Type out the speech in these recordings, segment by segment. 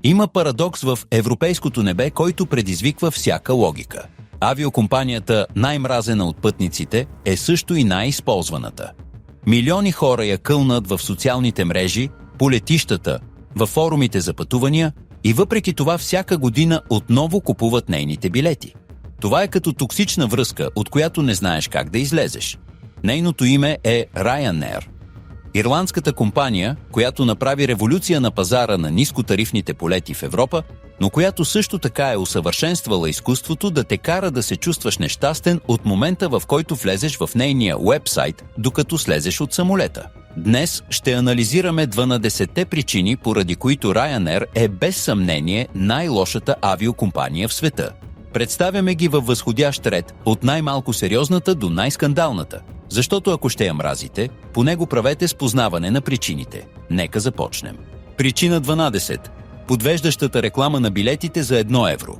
Има парадокс в европейското небе, който предизвиква всяка логика. Авиокомпанията, най-мразена от пътниците, е също и най-използваната. Милиони хора я кълнат в социалните мрежи, по летищата, във форумите за пътувания и въпреки това всяка година отново купуват нейните билети. Това е като токсична връзка, от която не знаеш как да излезеш. Нейното име е Ryanair. Ирландската компания, която направи революция на пазара на нискотарифните полети в Европа, но която също така е усъвършенствала изкуството да те кара да се чувстваш нещастен от момента, в който влезеш в нейния уебсайт, докато слезеш от самолета. Днес ще анализираме 12-те причини, поради които Ryanair е без съмнение най-лошата авиокомпания в света. Представяме ги във възходящ ред, от най-малко сериозната до най-скандалната. Защото ако ще я мразите, поне го правете с познаване на причините. Нека започнем. Причина 12. Подвеждащата реклама на билетите за 1 евро.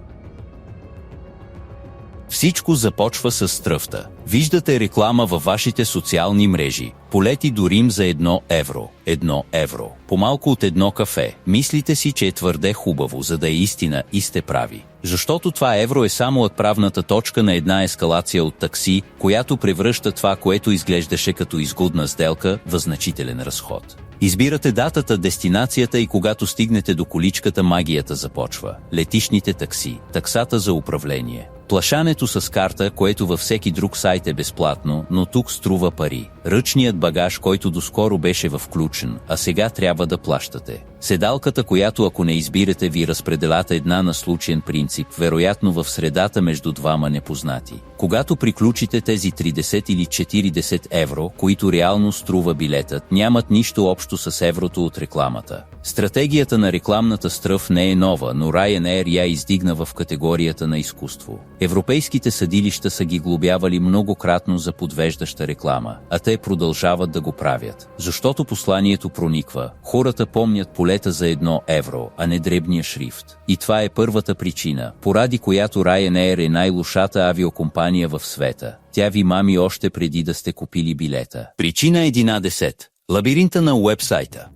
Всичко започва с стръвта. Виждате реклама във вашите социални мрежи. Полети до Рим за 1 евро. 1 евро. По-малко от едно кафе. Мислите си, че е твърде хубаво, за да е истина и сте прави. Защото това евро е само отправната точка на една ескалация от такси, която превръща това, което изглеждаше като изгодна сделка, в значителен разход. Избирате датата, дестинацията и когато стигнете до количката, магията започва. Летищните такси, таксата за управление, плашането с карта, което във всеки друг сайт е безплатно, но тук струва пари. Ръчният багаж, който доскоро беше включен, а сега трябва да плащате. Седалката, която ако не избирате, ви разпределяте една на случайен принцип, вероятно в средата между двама непознати. Когато приключите тези 30 или 40 евро, които реално струва билетът, нямат нищо общо с еврото от рекламата. Стратегията на рекламната стръв не е нова, но Ryanair я издигна в категорията на изкуство. Европейските съдилища са ги глобявали многократно за подвеждаща реклама, а те продължават да го правят. Защото посланието прониква. Хората помнят полета за 1 евро, а не дребния шрифт. И това е първата причина, поради която Ryanair е най-лошата авиокомпания в света. Тя ви мами още преди да сте купили билета. Причина 11. Лабиринта на уебсайта.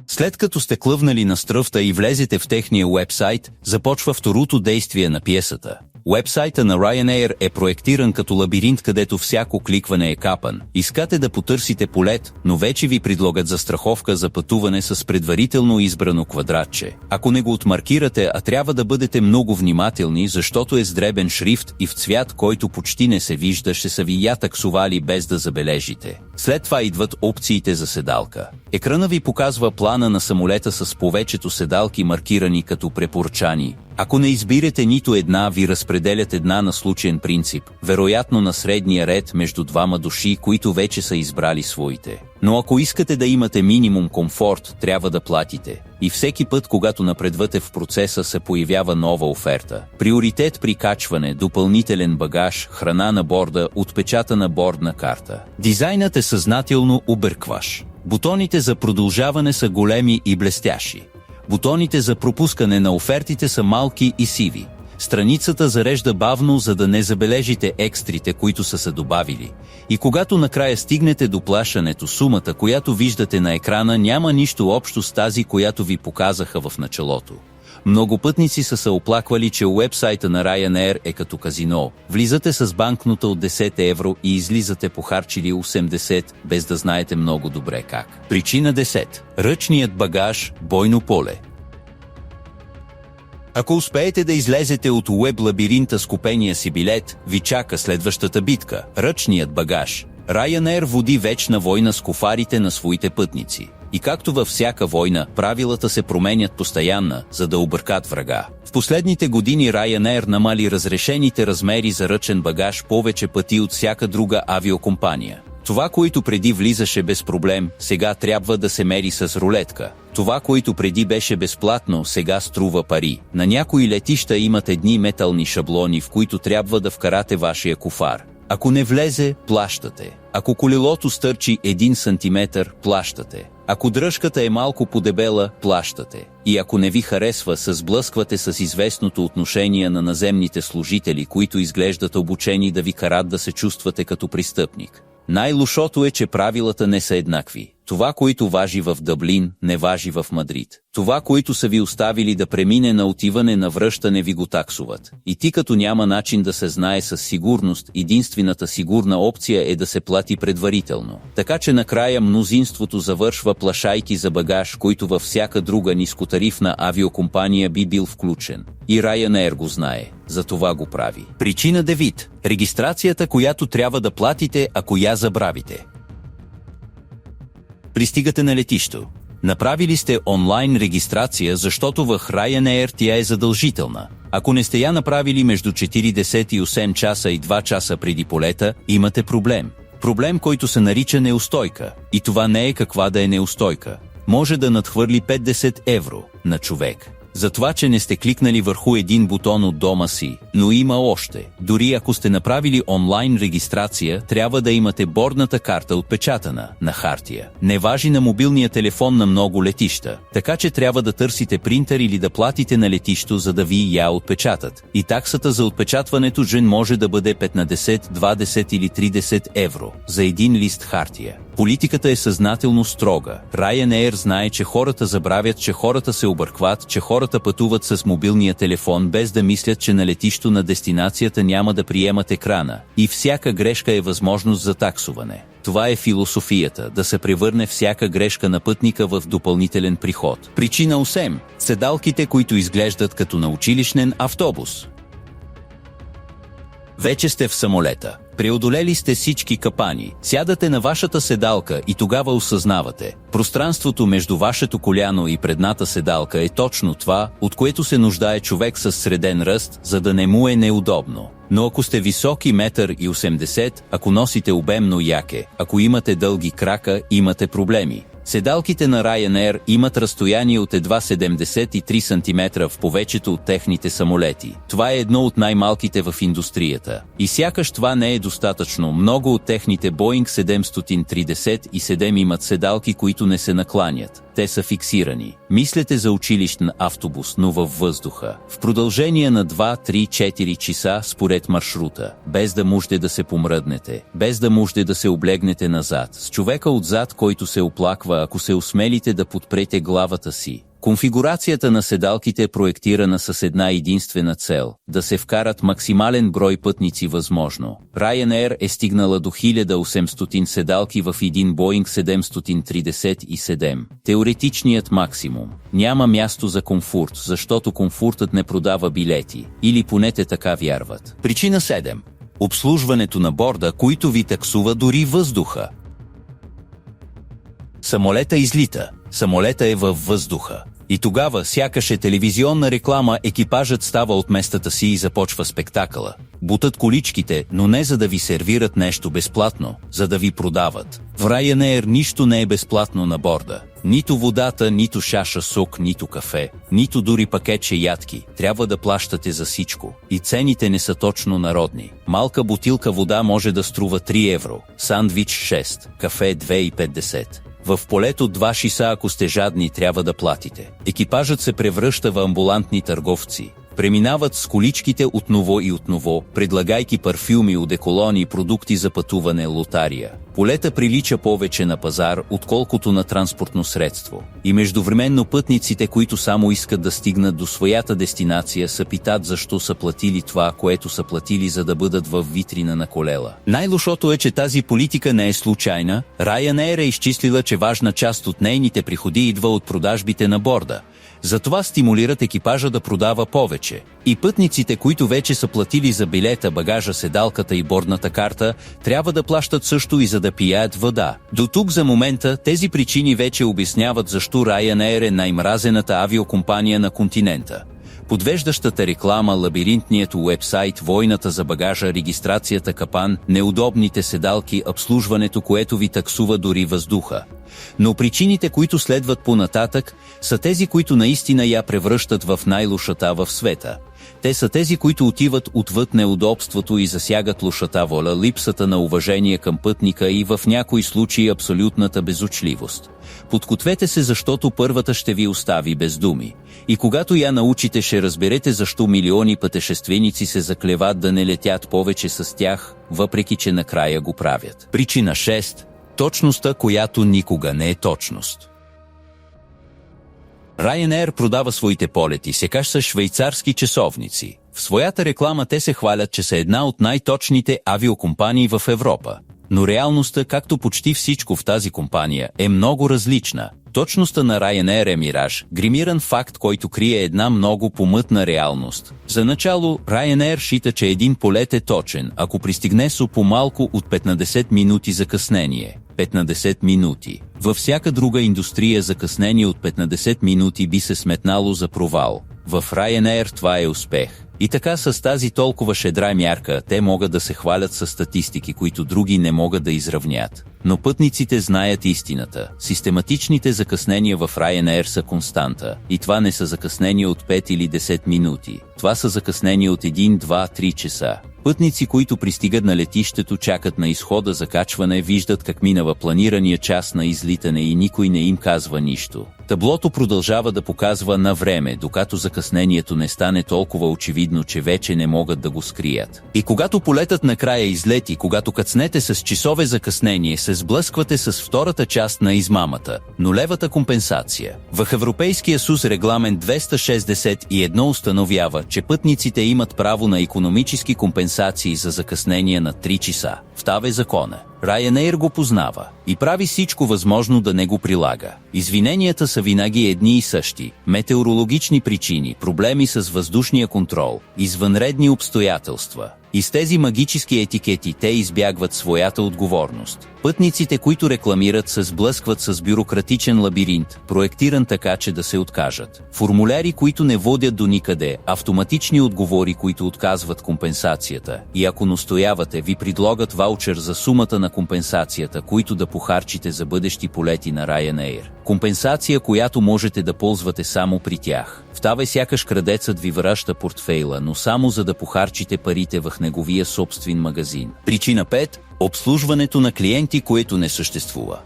След като сте клъвнали на стръвта и влезете в техния уебсайт, започва второто действие на пиесата. Уебсайта на Ryanair е проектиран като лабиринт, където всяко кликване е капан. Искате да потърсите полет, но вече ви предлагат застраховка за пътуване с предварително избрано квадратче. Ако не го отмаркирате, а трябва да бъдете много внимателни, защото е с дребен шрифт и в цвят, който почти не се вижда, ще са ви я таксували без да забележите. След това идват опциите за седалка. Екрана ви показва плана на самолета с повечето седалки, маркирани като препоръчани. Ако не избирате нито една, ви разпределят една на случайен принцип, вероятно на средния ред между двама души, които вече са избрали своите. Но ако искате да имате минимум комфорт, трябва да платите. И всеки път, когато напредвате в процеса, се появява нова оферта. Приоритет при качване, допълнителен багаж, храна на борда, отпечатана бордна карта. Дизайнът е съзнателно объркваш. Бутоните за продължаване са големи и блестящи. Бутоните за пропускане на офертите са малки и сиви. Страницата зарежда бавно, за да не забележите екстрите, които са се добавили. И когато накрая стигнете до плащането, сумата, която виждате на екрана, няма нищо общо с тази, която ви показаха в началото. Много пътници са се оплаквали, че уебсайта на Ryanair е като казино. Влизате с банкнота от 10 евро и излизате похарчили 80, без да знаете много добре как. Причина 10. Ръчният багаж, бойно поле. Ако успеете да излезете от уеб-лабиринта с купения си билет, ви чака следващата битка – ръчният багаж. Ryanair води вечна война с куфарите на своите пътници. И както във всяка война, правилата се променят постоянно, за да объркат врага. В последните години Ryanair намали разрешените размери за ръчен багаж повече пъти от всяка друга авиокомпания. Това, което преди влизаше без проблем, сега трябва да се мери с рулетка. Това, което преди беше безплатно, сега струва пари. На някои летища имат едни метални шаблони, в които трябва да вкарате вашия куфар. Ако не влезе, плащате. Ако колелото стърчи 1 сантиметър, плащате. Ако дръжката е малко подебела, плащате. И ако не ви харесва, се сблъсквате с известното отношение на наземните служители, които изглеждат обучени да ви карат да се чувствате като престъпник. Най-лошото е, че правилата не са еднакви. Това, което важи в Дъблин, не важи в Мадрид. Това, което са ви оставили да премине на отиване на връщане, ви го таксуват. И ти като няма начин да се знае със сигурност, единствената сигурна опция е да се плати предварително. Така че накрая мнозинството завършва плашайки за багаж, който във всяка друга нискотарифна авиокомпания би бил включен. И Ryanair го знае. За това го прави. Причина 9. Регистрацията, която трябва да платите, ако я забравите. Pристигате на летището. Направили сте онлайн регистрация, защото в Ryanair тя е задължителна. Ако не сте я направили между 48 часа и 2 часа преди полета, имате проблем. Проблем, който се нарича неустойка. И това не е каква да е неустойка. Може да надхвърли 50 евро на човек. За това, че не сте кликнали върху един бутон от дома си, но има още. Дори ако сте направили онлайн регистрация, трябва да имате бордната карта отпечатана на хартия. Не важи на мобилния телефон на много летища, така че трябва да търсите принтер или да платите на летището, за да ви я отпечатат. И таксата за отпечатването може да бъде 15, 20 или 30 евро за един лист хартия. Политиката е съзнателно строга. Ryanair знае, че хората забравят, че хората се объркват, че хората пътуват с мобилния телефон без да мислят, че на летището на дестинацията няма да приемат екрана. И всяка грешка е възможност за таксуване. Това е философията, да се превърне всяка грешка на пътника в допълнителен приход. Причина 8. Седалките, които изглеждат като на училищен автобус. Вече сте в самолета. Преодолели сте всички капани, сядате на вашата седалка и тогава осъзнавате. Пространството между вашето коляно и предната седалка е точно това, от което се нуждае човек с среден ръст, за да не му е неудобно. Но ако сте високи 1,80 м, ако носите обемно яке, ако имате дълги крака, имате проблеми. Седалките на Ryanair имат разстояние от едва 73 см в повечето от техните самолети. Това е едно от най-малките в индустрията. И сякаш това не е достатъчно. Много от техните Boeing 737 имат седалки, които не се накланят. Те са фиксирани. Мислете за училищен автобус, но във въздуха. В продължение на 2-3-4 часа според маршрута, без да можете да се помръднете, без да можете да се облегнете назад, с човека отзад, който се оплаква, ако се осмелите да подпрете главата си. Конфигурацията на седалките е проектирана с една единствена цел – да се вкарат максимален брой пътници възможно. Ryanair е стигнала до 1800 седалки в един Boeing 737. Теоретичният максимум. Няма място за комфорт, защото комфортът не продава билети. Или поне те така вярват. Причина 7. Обслужването на борда, които ви таксува дори въздуха. Самолета излита. Самолета е във въздуха. И тогава, сякаш е телевизионна реклама, екипажът става от местата си и започва спектакъла. Бутат количките, но не за да ви сервират нещо безплатно, за да ви продават. В Ryanair нищо не е безплатно на борда. Нито водата, нито шаша сок, нито кафе, нито дори пакетче ядки. Трябва да плащате за всичко. И цените не са точно народни. Малка бутилка вода може да струва 3 евро, сандвич 6, кафе 2,50. В полето 2 шиса, ако сте жадни, трябва да платите. Екипажът се превръща в амбулантни търговци. Преминават с количките отново и отново, предлагайки парфюми, одеколони и продукти за пътуване, лотария. Полета прилича повече на пазар, отколкото на транспортно средство. И междувременно пътниците, които само искат да стигнат до своята дестинация, се питат защо са платили това, което са платили, за да бъдат в витрина на колела. Най-лошото е, че тази политика не е случайна. Ryanair е изчислила, че важна част от нейните приходи идва от продажбите на борда. Затова стимулират екипажа да продава повече. И пътниците, които вече са платили за билета, багажа, седалката и бордната карта, трябва да плащат също и за да пият вода. До тук за момента тези причини вече обясняват защо Ryanair е най-мразената авиокомпания на континента. Подвеждащата реклама, лабиринтният уебсайт, войната за багажа, регистрацията капан, неудобните седалки, обслужването, което ви таксува дори въздуха. Но причините, които следват по-нататък, са тези, които наистина я превръщат в най-лошата в света. Те са тези, които отиват отвъд неудобството и засягат лошата воля, липсата на уважение към пътника и в някои случаи абсолютната безучливост. Подгответе се, защото първата ще ви остави без думи. И когато я научите, ще разберете защо милиони пътешественици се заклеват да не летят повече с тях, въпреки че накрая го правят. Причина 6. Точността, която никога не е точност. Ryanair продава своите полети сякаш са швейцарски часовници. В своята реклама те се хвалят, че са една от най-точните авиокомпании в Европа. Но реалността, както почти всичко в тази компания, е много различна. Точността на Ryanair е мираж, гримиран факт, който крие една много помътна реалност. За начало, Ryanair счита, че един полет е точен, ако пристигне с по-малко от 15 минути закъснение. 15 минути. Във всяка друга индустрия закъснение от 15 минути би се сметнало за провал. В Ryanair това е успех. И така с тази толкова шедра мярка те могат да се хвалят с статистики, които други не могат да изравнят. Но пътниците знаят истината. Систематичните закъснения в Ryanair са константа. И това не са закъснения от 5 или 10 минути. Това са закъснения от 1, 2, 3 часа. Пътници, които пристигат на летището, чакат на изхода за качване, виждат как минава планирания час на излитане и никой не им казва нищо. Таблото продължава да показва на време, докато закъснението не стане толкова очевидно, че вече не могат да го скрият. И когато полетът накрая излети, когато кацнете с часове закъснение, се сблъсквате с втората част на измамата – нулевата компенсация. В Европейския съюз регламент 261 установява, че пътниците имат право на икономически компенсации за закъснение на 3 часа. В това е закона. Ryanair го познава и прави всичко възможно да не го прилага. Извиненията са винаги едни и същи. Метеорологични причини, проблеми с въздушния контрол, извънредни обстоятелства. И с тези магически етикети те избягват своята отговорност. Пътниците, които рекламират, се сблъскват с бюрократичен лабиринт, проектиран така, че да се откажат. Формуляри, които не водят до никъде, автоматични отговори, които отказват компенсацията. И ако настоявате, ви предлагат ваучер за сумата на компенсацията, които да похарчите за бъдещи полети на Ryanair. Компенсация, която можете да ползвате само при тях. В това сякаш крадецът ви връща портфейла, но само за да похарчите парите в неговия собствен магазин. Причина 5. Обслужването на клиенти, което не съществува.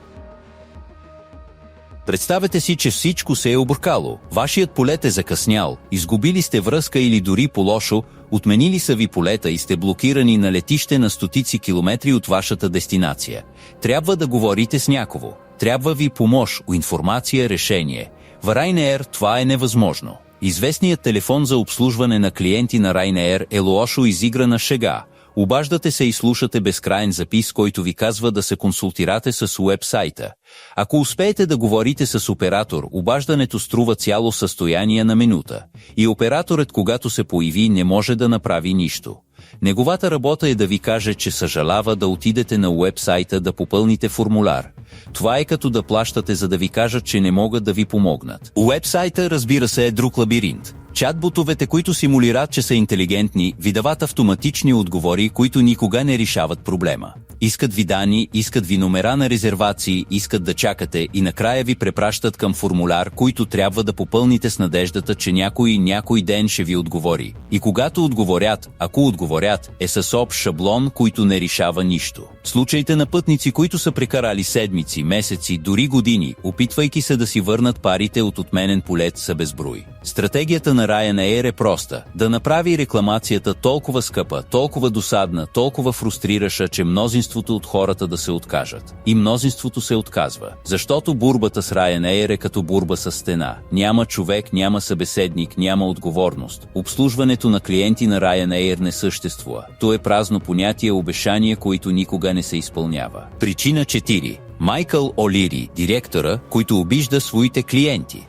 Представете си, че всичко се е объркало. Вашият полет е закъснял, изгубили сте връзка или дори по-лошо, отменили са ви полета и сте блокирани на летище на стотици километри от вашата дестинация. Трябва да говорите с някого. Трябва ви помощ, информация, решение. В Ryanair това е невъзможно. Известният телефон за обслужване на клиенти на Ryanair е лошо изиграна шега. Обаждате се и слушате безкрайен запис, който ви казва да се консултирате с уебсайта. Ако успеете да говорите с оператор, обаждането струва цяло състояние на минута. И операторът, когато се появи, не може да направи нищо. Неговата работа е да ви каже, че съжалява да отидете на уебсайта да попълните формуляр. Това е като да плащате, за да ви кажат, че не могат да ви помогнат. Уебсайта, разбира се, е друг лабиринт. Чатботовете, които симулират, че са интелигентни, ви дават автоматични отговори, които никога не решават проблема. Искат ви данни, искат ви номера на резервации, искат да чакате и накрая ви препращат към формуляр, който трябва да попълните с надеждата, че някой ден ще ви отговори. И когато отговорят, ако отговорят, е с общ шаблон, който не решава нищо. Случаите на пътници, които са прекарали седмици, месеци, дори години, опитвайки се да си върнат парите от отменен полет, са безброй. Стратегията на Ryanair е проста – да направи рекламацията толкова скъпа, толкова досадна, толкова фрустрираща, че мнозинството от хората да се откажат. И мнозинството се отказва. Защото борбата с Ryanair е като борба с стена. Няма човек, няма събеседник, няма отговорност. Обслужването на клиенти на Ryanair не съществува. То е празно понятие, обещание, което никога не се изпълнява. Причина 4. Майкъл О'Лири, директора, който обижда своите клиенти.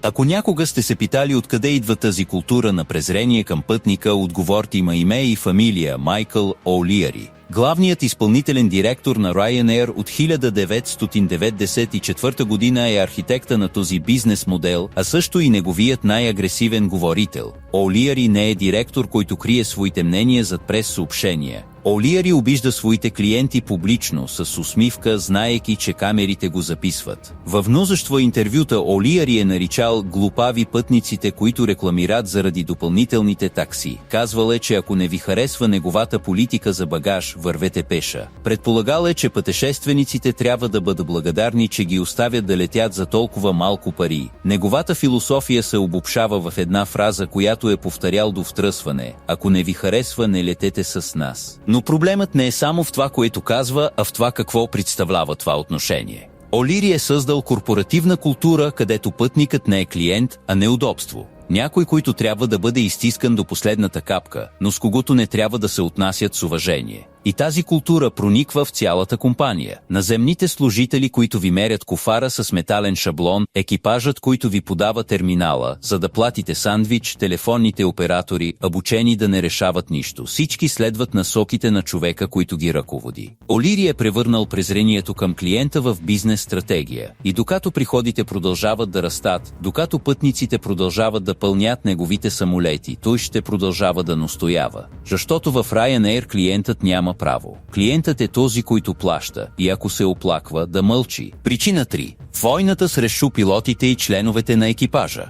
Ако някога сте се питали откъде идва тази култура на презрение към пътника, отговорте има име и фамилия Майкъл О'Лири. Главният изпълнителен директор на Ryanair от 1994 година е архитекта на този бизнес модел, а също и неговият най-агресивен говорител. О'Лири не е директор, който крие своите мнения зад прес-съобщения. О'Лири обижда своите клиенти публично, с усмивка, знаейки, че камерите го записват. Във множество интервюта О'Лири е наричал глупави пътниците, които рекламират заради допълнителните такси. Казвал е, че ако не ви харесва неговата политика за багаж, вървете пеша. Предполагал е, че пътешествениците трябва да бъдат благодарни, че ги оставят да летят за толкова малко пари. Неговата философия се обобщава в една фраза, която е повторял до втръсване: ако не ви харесва, не летете с нас. Но Но проблемът не е само в това, което казва, а в това какво представлява това отношение. Олири е създал корпоративна култура, където пътникът не е клиент, а неудобство. Някой, който трябва да бъде изтискан до последната капка, но с когото не трябва да се отнасят с уважение. И тази култура прониква в цялата компания. Наземните служители, които ви мерят кофара с метален шаблон, екипажът, който ви подава терминала, за да платите сандвич, телефонните оператори, обучени да не решават нищо. Всички следват насоките на човека, който ги ръководи. Олири е превърнал презрението към клиента в бизнес стратегия. И докато приходите продължават да растат, докато пътниците продължават да пълнят неговите самолети, той ще продължава да настоява. Защото в Ryanair клиентът няма право. Клиентът е този, който плаща, и ако се оплаква, да мълчи. Причина 3. Войната срещу пилотите и членовете на екипажа.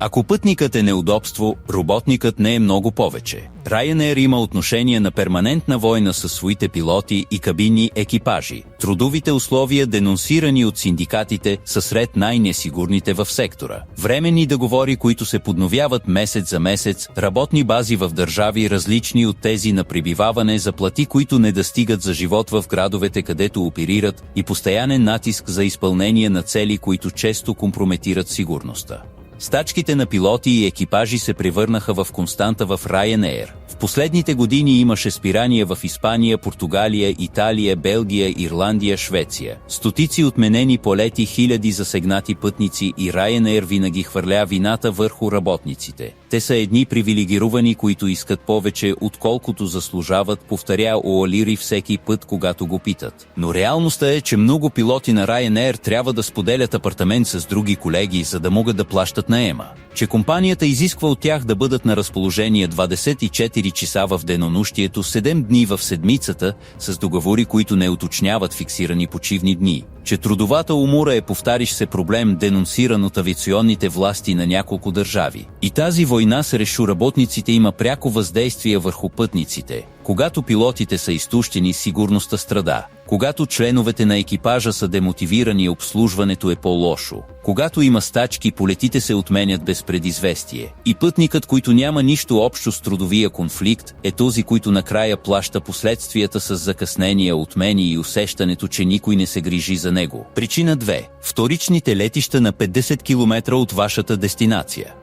Ако пътникът е неудобство, работникът не е много повече. Ryanair има отношение на перманентна война със своите пилоти и кабинни екипажи. Трудовите условия, денонсирани от синдикатите, са сред най-несигурните в сектора. Временни договори, които се подновяват месец за месец, работни бази в държави различни от тези на пребиваване, заплати, които не достигат за живот в градовете, където оперират, и постоянен натиск за изпълнение на цели, които често компрометират сигурността. Стачките на пилоти и екипажи се превърнаха в константа в Ryanair. В последните години имаше спирания в Испания, Португалия, Италия, Белгия, Ирландия, Швеция. Стотици отменени полети, хиляди засегнати пътници, и Ryanair винаги хвърля вината върху работниците. Те са едни привилегировани, които искат повече, отколкото заслужават, повторя Олири всеки път, когато го питат. Но реалността е, че много пилоти на Ryanair трябва да споделят апартамент с други колеги, за да могат да плащат наема. Че компанията изисква от тях да бъдат на разположение 24 часа в денонощието, 7 дни в седмицата, с договори, които не уточняват фиксирани почивни дни. Че трудовата умора е, повтарящ се проблем, денонсиран от авиационните власти на няколко държави. И тази война срещу работниците има пряко въздействие върху пътниците. Когато пилотите са изтощени, сигурността страда. Когато членовете на екипажа са демотивирани, обслужването е по-лошо. Когато има стачки, полетите се отменят без предизвестие. И пътникът, който няма нищо общо с трудовия конфликт, е този, който накрая плаща последствията с закъснения, отмени и усещането, че никой не се грижи за него. Причина 2. Вторичните летища на 50 км от вашата дестинация.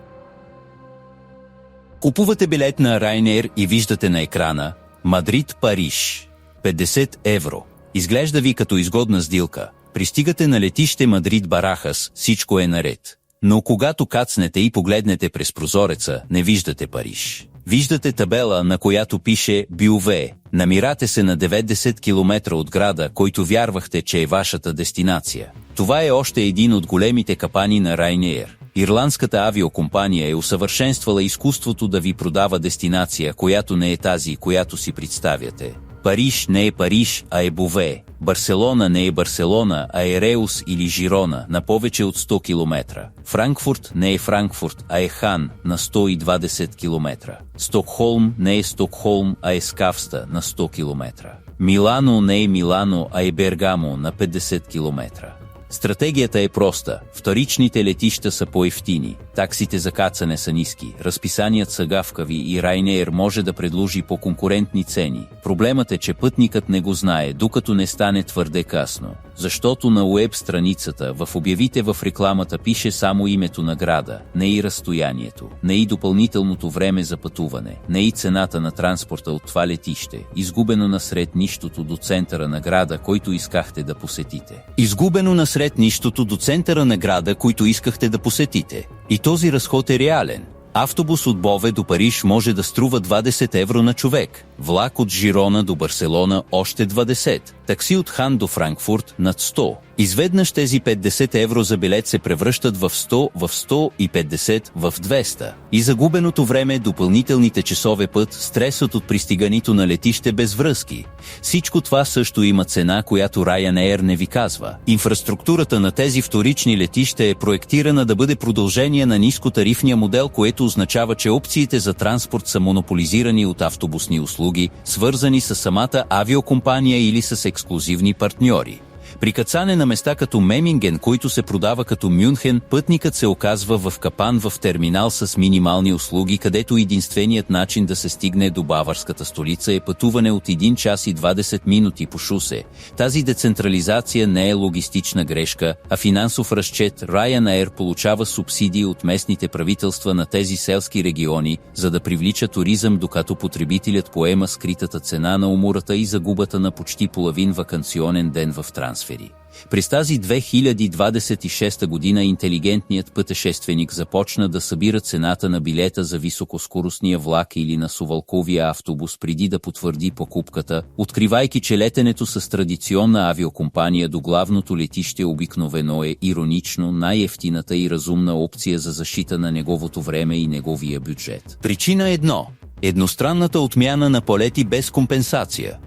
Купувате билет на Ryanair и виждате на екрана Мадрид-Париж. 50 евро. Изглежда ви като изгодна сделка. Пристигате на летище Мадрид-Барахас, всичко е наред. Но когато кацнете и погледнете през прозореца, не виждате Париж. Виждате табела, на която пише Бюве. Намирате се на 90 км от града, който вярвахте, че е вашата дестинация. Това е още един от големите капани на Ryanair. Ирландската авиокомпания е усъвършенствала изкуството да ви продава дестинация, която не е тази, която си представяте. Париж не е Париж, а е Бове. Барселона не е Барселона, а е Реус или Жирона, на повече от 100 км. Франкфурт не е Франкфурт, а е Хан, на 120 км. Стокхолм не е Стокхолм, а е Скавста, на 100 км. Милано не е Милано, а е Бергамо, на 50 км. Стратегията е проста. Вторичните летища са по-евтини, таксите за кацане са ниски, разписаният са гавкави и Ryanair може да предложи по конкурентни цени. Проблемът е, че пътникът не го знае, докато не стане твърде късно. Защото на уеб страницата, в обявите в рекламата пише само името на града, не и разстоянието, не и допълнителното време за пътуване, не и цената на транспорта от това летище, изгубено насред нищото до центъра на града, който искахте да посетите. Изгубено насред нищото до центъра на града, който искахте да посетите. И този разход е реален. Автобус от Бове до Париж може да струва 20 евро на човек, влак от Жирона до Барселона още 20, такси от Хан до Франкфурт над 100. Изведнъж тези 50 евро за билет се превръщат в 100, в 150, в 200. И загубеното време, допълнителните часове път, стресът от пристигането на летище без връзки. Всичко това също има цена, която Ryanair не ви казва. Инфраструктурата на тези вторични летища е проектирана да бъде продължение на нискотарифния модел, което означава, че опциите за транспорт са монополизирани от автобусни услуги, свързани с самата авиокомпания или с ексклузивни партньори. При кацане на места като Меминген, който се продава като Мюнхен, пътникът се оказва в капан в терминал с минимални услуги, където единственият начин да се стигне до баварската столица е пътуване от 1 час и 20 минути по шосе. Тази децентрализация не е логистична грешка, а финансов разчет. Ryanair получава субсидии от местните правителства на тези селски региони, за да привлича туризъм, докато потребителят поема скритата цена на умората и загубата на почти половин ваканционен ден в трансфери. През тази 2026 година интелигентният пътешественик започна да събира цената на билета за високоскоростния влак или на сувалковия автобус преди да потвърди покупката, откривайки, че летенето с традиционна авиокомпания до главното летище обикновено е иронично най-евтината и разумна опция за защита на неговото време и неговия бюджет. Причина 1. Едностранната отмяна на полети без компенсация.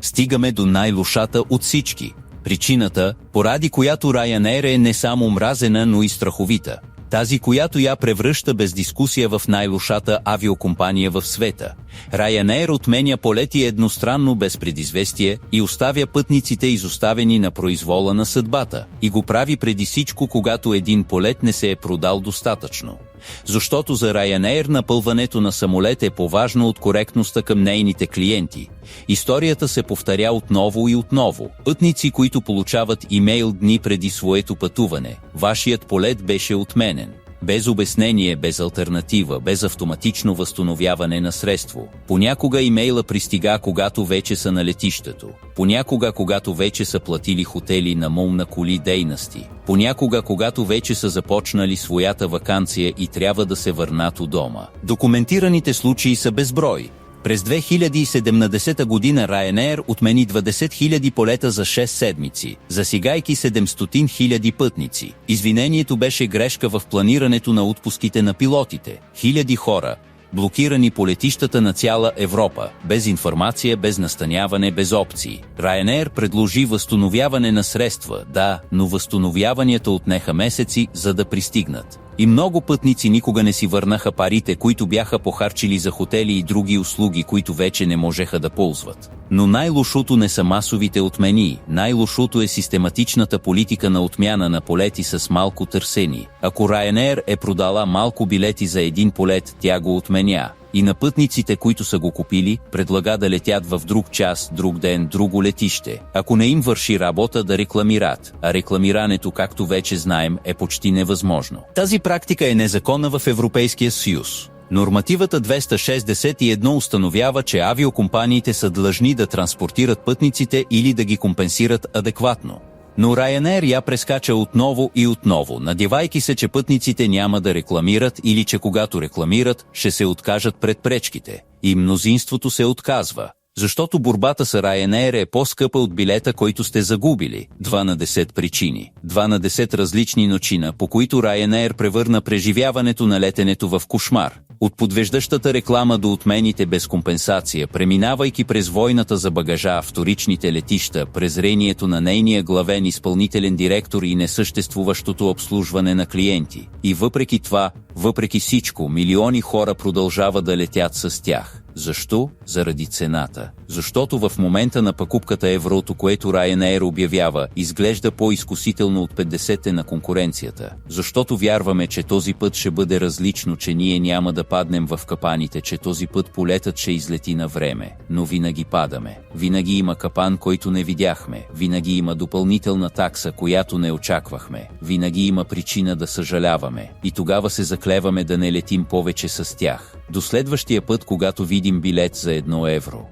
Стигаме до най-лошата от всички. Причината, поради която Ryanair е не само мразена, но и страховита. Тази, която я превръща без дискусия в най-лошата авиокомпания в света. Ryanair отменя полети едностранно без предизвестие и оставя пътниците изоставени на произвола на съдбата. И го прави преди всичко, когато един полет не се е продал достатъчно. Защото за Ryanair напълването на самолет е по-важно от коректността към нейните клиенти. Историята се повторя отново и отново. Пътници, които получават имейл дни преди своето пътуване. Вашият полет беше отменен. Без обяснение, без алтернатива, без автоматично възстановяване на средство. Понякога имейла пристига, когато вече са на летището. Понякога, когато вече са платили хотели, наем на коли, дейности. Понякога, когато вече са започнали своята ваканция и трябва да се върнат у дома. Документираните случаи са безброй. През 2017 година Ryanair отмени 20 000 полета за 6 седмици, засигайки 700 000 пътници. Извинението беше грешка в планирането на отпуските на пилотите. Хиляди хора, блокирани по летищата на цяла Европа, без информация, без настаняване, без опции. Ryanair предложи възстановяване на средства, да, но възстановяванията отнеха месеци, за да пристигнат. И много пътници никога не си върнаха парите, които бяха похарчили за хотели и други услуги, които вече не можеха да ползват. Но най-лошото не са масовите отмени, най-лошото е систематичната политика на отмяна на полети с малко търсени. Ако Ryanair е продала малко билети за един полет, тя го отменя. И на пътниците, които са го купили, предлага да летят в друг час, друг ден, друго летище. Ако не им върши работа, да рекламират, а рекламирането, както вече знаем, е почти невъзможно. Тази практика е незаконна в Европейския съюз. Нормативата 261 установява, че авиокомпаниите са длъжни да транспортират пътниците или да ги компенсират адекватно. Но Ryanair я прескача отново и отново, надявайки се, че пътниците няма да рекламират или че когато рекламират, ще се откажат пред пречките. И мнозинството се отказва. Защото борбата с Ryanair е по-скъпа от билета, който сте загубили. 2 на 10 причини. 2 на 10 различни начина, по които Ryanair превърна преживяването на летенето в кошмар. От подвеждащата реклама до отмените без компенсация, преминавайки през войната за багажа, вторичните летища, презрението на нейния главен изпълнителен директор и несъществуващото обслужване на клиенти. И въпреки това, въпреки всичко, милиони хора продължават да летят с тях. Защо? Заради цената. Защото в момента на покупката еврото, което Ryanair обявява, изглежда по-изкусително от 50-те на конкуренцията. Защото вярваме, че този път ще бъде различно, че ние няма да паднем в капаните, че този път полетът ще излети на време. Но винаги падаме. Винаги има капан, който не видяхме. Винаги има допълнителна такса, която не очаквахме. Винаги има причина да съжаляваме. И тогава се заклеваме да не летим повече с тях. До следващия път, когато видим билет за 1 евро.